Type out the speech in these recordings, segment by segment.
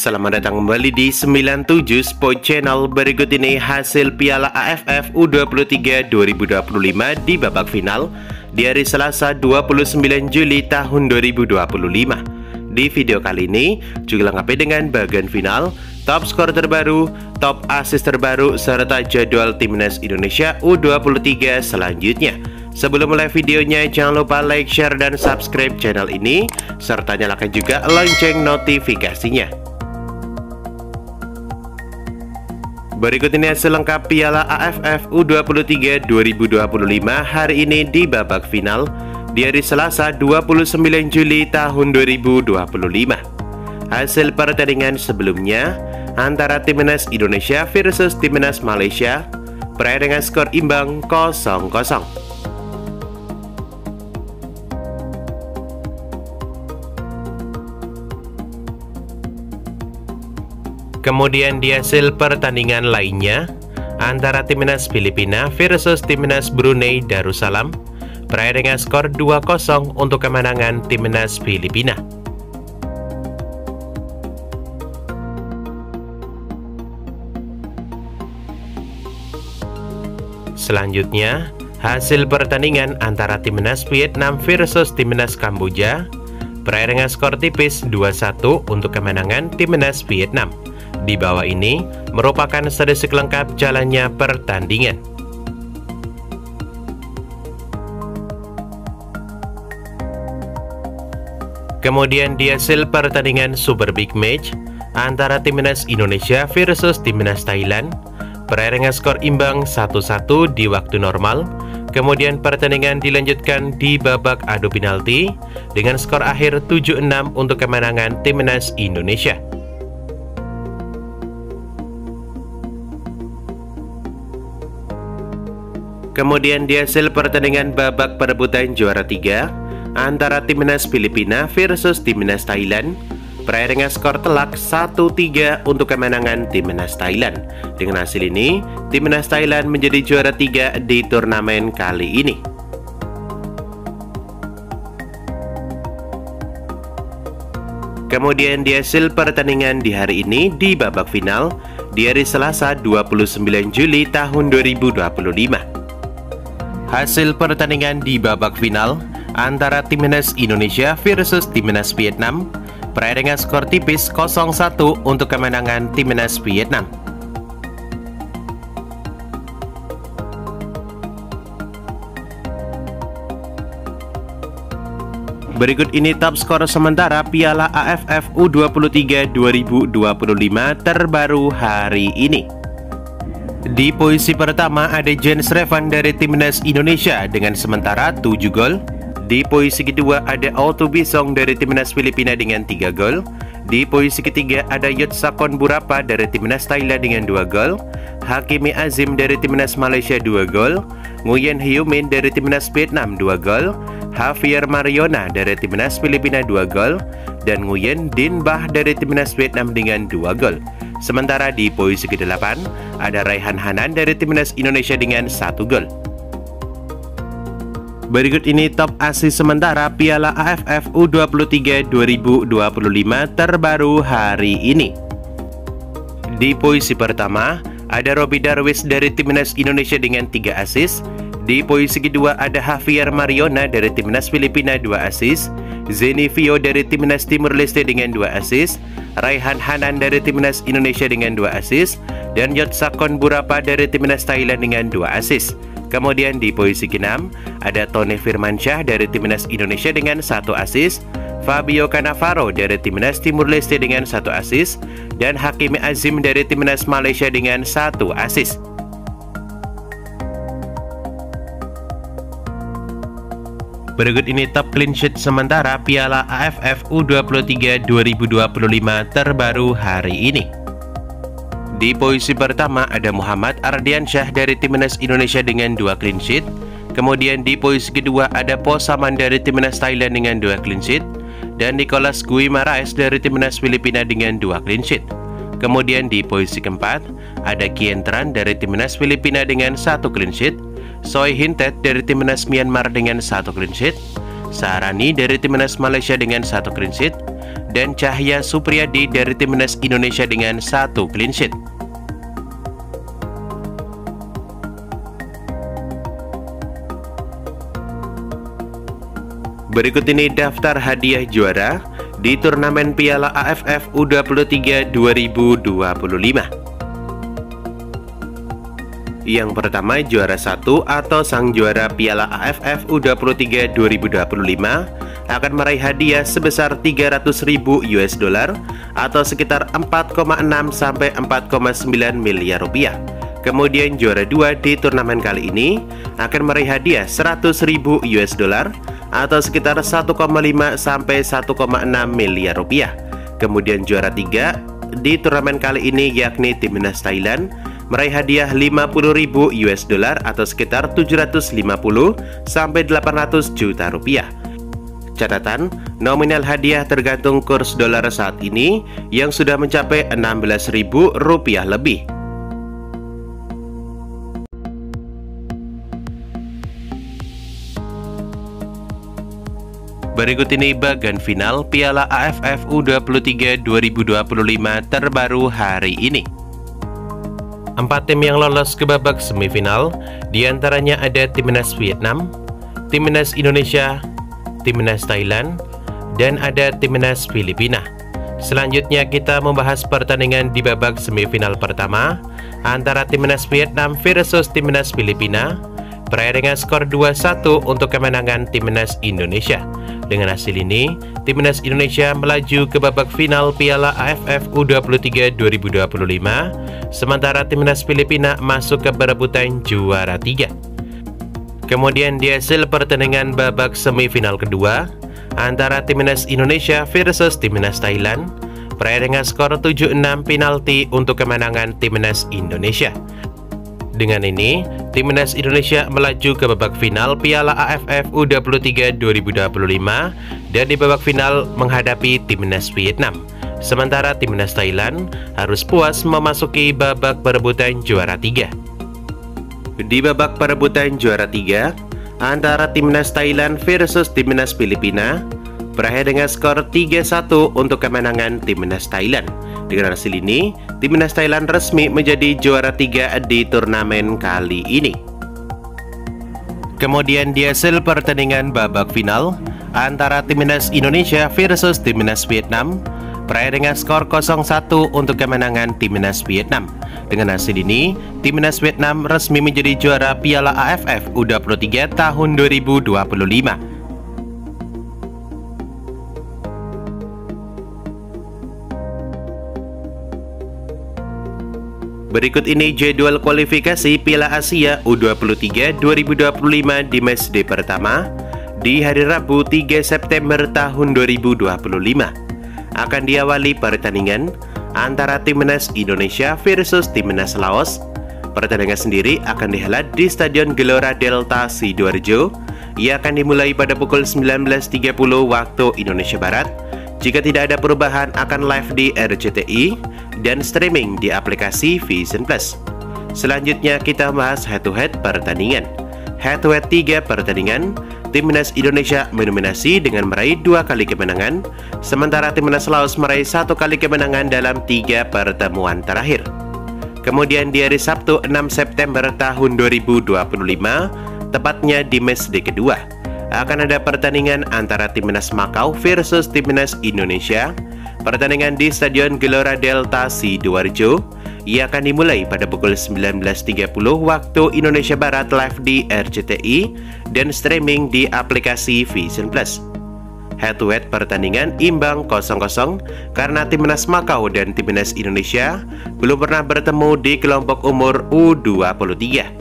Selamat datang kembali di 97 Sport Channel. Berikut ini hasil Piala AFF U23 2025 di babak final di hari Selasa 29 Juli tahun 2025. Di video kali ini juga lengkapi dengan bagian final, top skor terbaru, top assist terbaru, serta jadwal Timnas Indonesia U23 selanjutnya. Sebelum mulai videonya, jangan lupa like, share, dan subscribe channel ini, serta nyalakan juga lonceng notifikasinya. Berikut ini hasil lengkap Piala AFF U23 2025 hari ini di babak final di hari Selasa 29 Juli tahun 2025. Hasil pertandingan sebelumnya antara Timnas Indonesia versus Timnas Malaysia berakhir dengan skor imbang 0-0. Kemudian di hasil pertandingan lainnya antara Timnas Filipina versus Timnas Brunei Darussalam berakhir dengan skor 2-0 untuk kemenangan Timnas Filipina. Selanjutnya, hasil pertandingan antara Timnas Vietnam versus Timnas Kamboja berakhir dengan skor tipis 2-1 untuk kemenangan Timnas Vietnam. Di bawah ini merupakan statistik lengkap jalannya pertandingan. Kemudian di hasil pertandingan Super Big Match antara Timnas Indonesia versus Timnas Thailand berakhir dengan skor imbang 1-1 di waktu normal. Kemudian pertandingan dilanjutkan di babak adu penalti dengan skor akhir 7-6 untuk kemenangan Timnas Indonesia. Kemudian di hasil pertandingan babak perebutan juara 3 antara Timnas Filipina versus Timnas Thailand berakhir dengan skor telak 1-3 untuk kemenangan Timnas Thailand. Dengan hasil ini, Timnas Thailand menjadi juara 3 di turnamen kali ini. Kemudian di hasil pertandingan di hari ini di babak final di hari Selasa 29 Juli tahun 2025. Hasil pertandingan di babak final antara Timnas Indonesia versus Timnas Vietnam berakhir dengan skor tipis 0-1 untuk kemenangan Timnas Vietnam. Berikut ini top skor sementara Piala AFF U23 2025 terbaru hari ini. Di posisi pertama ada Jens Revan dari Timnas Indonesia dengan sementara 7 gol. Di posisi kedua ada Auto Bisong dari Timnas Filipina dengan 3 gol. Di posisi ketiga ada Yotsakon Burapa dari Timnas Thailand dengan 2 gol. Hakimi Azim dari Timnas Malaysia 2 gol. Nguyen Hyo Min dari Timnas Vietnam 2 gol. Javier Mariona dari Timnas Filipina 2 gol. Dan Nguyen Din Bah dari Timnas Vietnam dengan 2 gol. Sementara di posisi ke-8 ada Raihan Hanan dari Timnas Indonesia dengan 1 gol. Berikut ini top assist sementara Piala AFF U23 2025 terbaru hari ini. Di posisi pertama ada Robby Darwish dari Timnas Indonesia dengan 3 assist. Di posisi kedua ada Javier Mariona dari Timnas Filipina 2 assist. Zeni Vio dari Timnas Timur Leste dengan 2 assist. Raihan Hanan dari Timnas Indonesia dengan 2 assist. Dan Yotsakon Burapa dari Timnas Thailand dengan 2 assist. Kemudian di posisi ke-6 ada Tony Firmansyah dari Timnas Indonesia dengan 1 assist. Fabio Cannavaro dari Timnas Timur Leste dengan 1 assist. Dan Hakimi Azim dari Timnas Malaysia dengan 1 assist. Berikut ini top clean sheet sementara Piala AFF U23 2025 terbaru hari ini. Di posisi pertama ada Muhammad Ardiansyah dari Timnas Indonesia dengan 2 clean sheet. Kemudian di posisi kedua ada Po Saman dari Timnas Thailand dengan 2 clean sheet. Dan Nicolas Guimaraes dari Timnas Filipina dengan 2 clean sheet. Kemudian di posisi keempat ada Kien Tran dari Timnas Filipina dengan 1 clean sheet. Soi Hintet dari Timnas Myanmar dengan 1 clean sheet. Saharani dari Timnas Malaysia dengan 1 clean sheet. dan Cahya Supriyadi dari Timnas Indonesia dengan 1 clean sheet. Berikut ini daftar hadiah juara di turnamen Piala AFF U23 2025. Yang pertama, juara 1 atau sang juara Piala AFF U23 2025 akan meraih hadiah sebesar 300.000 US dollar atau sekitar 4,6 sampai 4,9 miliar rupiah. Kemudian juara 2 di turnamen kali ini akan meraih hadiah 100.000 US dollar atau sekitar 1,5 sampai 1,6 miliar rupiah. Kemudian juara 3 di turnamen kali ini yakni Timnas Thailand meraih hadiah 50.000 US dollar atau sekitar 750 sampai 800 juta rupiah. Catatan, nominal hadiah tergantung kurs dolar saat ini yang sudah mencapai 16.000 rupiah lebih. Berikut ini bagian final Piala AFF U23 2025 terbaru hari ini. 4 tim yang lolos ke babak semifinal, diantaranya ada Timnas Vietnam, Timnas Indonesia, Timnas Thailand, dan ada Timnas Filipina. Selanjutnya kita membahas pertandingan di babak semifinal pertama antara Timnas Vietnam versus Timnas Filipina, berakhir dengan skor 2-1 untuk kemenangan Timnas Indonesia. Dengan hasil ini, Timnas Indonesia melaju ke babak final Piala AFF U23 2025, sementara Timnas Filipina masuk ke perebutan juara 3. Kemudian di hasil pertandingan babak semifinal kedua antara Timnas Indonesia versus Timnas Thailand, berakhir dengan skor 7-6 penalti untuk kemenangan Timnas Indonesia. Dengan ini, Timnas Indonesia melaju ke babak final Piala AFF U23 2025 dan di babak final menghadapi Timnas Vietnam. Sementara Timnas Thailand harus puas memasuki babak perebutan juara 3. Di babak perebutan juara 3 antara Timnas Thailand versus Timnas Filipina, berakhir dengan skor 3-1 untuk kemenangan Timnas Thailand. Dengan hasil ini, Timnas Thailand resmi menjadi juara 3 di turnamen kali ini. Kemudian di hasil pertandingan babak final antara Timnas Indonesia versus Timnas Vietnam, berakhir dengan skor 0-1 untuk kemenangan Timnas Vietnam. Dengan hasil ini, Timnas Vietnam resmi menjadi juara Piala AFF U23 tahun 2025. Berikut ini jadwal kualifikasi Piala Asia U23 2025 di matchday pertama di hari Rabu 3 September tahun 2025. Akan diawali pertandingan antara Timnas Indonesia versus Timnas Laos. Pertandingan sendiri akan dihelat di Stadion Gelora Delta Sidoarjo. Ia akan dimulai pada pukul 19.30 waktu Indonesia Barat. Jika tidak ada perubahan, akan live di RCTI dan streaming di aplikasi Vision Plus. Selanjutnya kita bahas head-to-head pertandingan. Head-to-head 3 pertandingan, Timnas Indonesia mendominasi dengan meraih 2 kali kemenangan, sementara Timnas Laos meraih 1 kali kemenangan dalam 3 pertemuan terakhir. Kemudian di hari Sabtu 6 September tahun 2025, tepatnya di matchday kedua, akan ada pertandingan antara Timnas Makau versus Timnas Indonesia. Pertandingan di Stadion Gelora Delta Sidoarjo. Ia akan dimulai pada pukul 19.30 waktu Indonesia Barat live di RCTI dan streaming di aplikasi Vision Plus. Head-to-head pertandingan imbang 0-0 karena Timnas Makau dan Timnas Indonesia belum pernah bertemu di kelompok umur U23.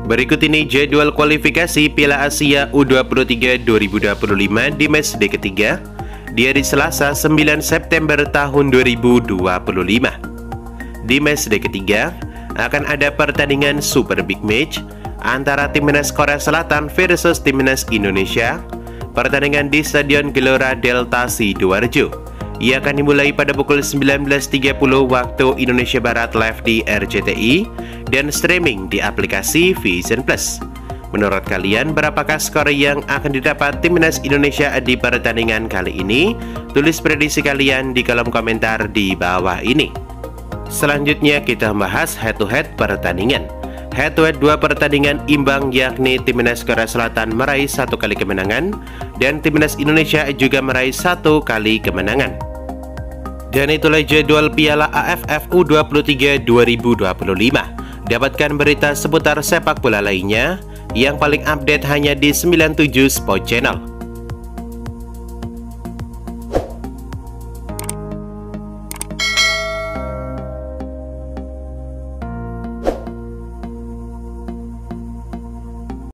Berikut ini jadwal kualifikasi Piala Asia U23 2025 di matchday ketiga di hari Selasa 9 September tahun 2025. Di matchday ketiga akan ada pertandingan super big match antara Timnas Korea Selatan versus Timnas Indonesia. Pertandingan di Stadion Gelora Delta Sidoarjo. Ia akan dimulai pada pukul 19.30 waktu Indonesia Barat live di RCTI dan streaming di aplikasi Vision Plus. Menurut kalian, berapakah skor yang akan didapat Timnas Indonesia di pertandingan kali ini? Tulis prediksi kalian di kolom komentar di bawah ini. Selanjutnya kita membahas head-to-head pertandingan. Head-to-head 2 pertandingan imbang, yakni Timnas Korea Selatan meraih 1 kali kemenangan dan Timnas Indonesia juga meraih 1 kali kemenangan. Dan itulah jadwal Piala AFF U23 2025. Dapatkan berita seputar sepak bola lainnya yang paling update hanya di 97 Sport Channel.